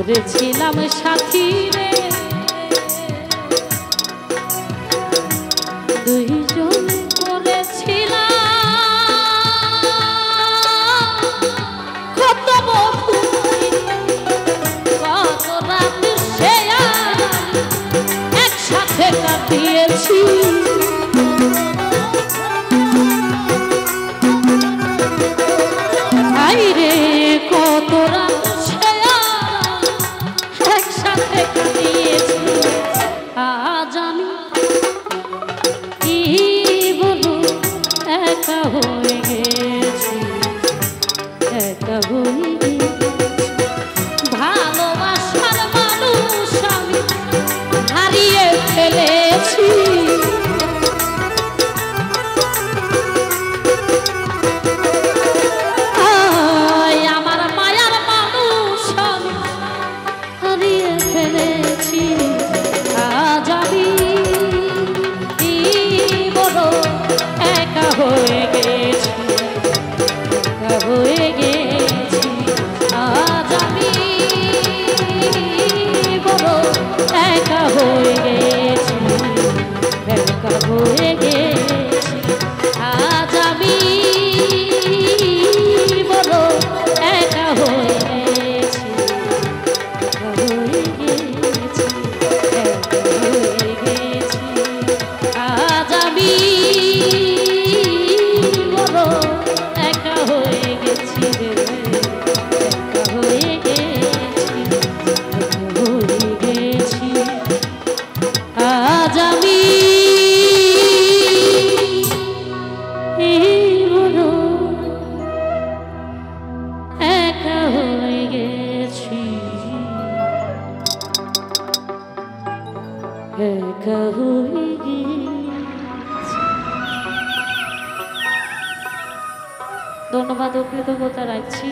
করেছিলাম সাথী রে দুইজন করেছিলাম কত বন্ধু কত রাত সে একসাথে কাটিয়েছি রে কত রাত সে একসাথে কাটিয়েছি আজ আমি কি বলবো একা হয়ে গেছি একা হয়ে গেছি ভালোবাসার মানুষ আমি হারিয়ে ফেলেছি আমার মায়ার মানুষ আমি হারিয়ে ফেলেছি আজ আমি কি বড় একা হয়ে গেছি একা হয়ে গেছি আজ আমি বড় একা হয়ে গেছি একা হয়ে গেছি আজ আমি বড় একা হয়ে গেছি একা হয়ে গেছি একা হয়ে গেছি আজ আমি বড় একা হয়ে গেছি একা হয়ে গেছি একা হয়ে গেছি আজ আমি বড় একা হয়ে গেছি একা হয়ে গেছি। ধন্যবাদ ও কৃতজ্ঞতা রাখছি।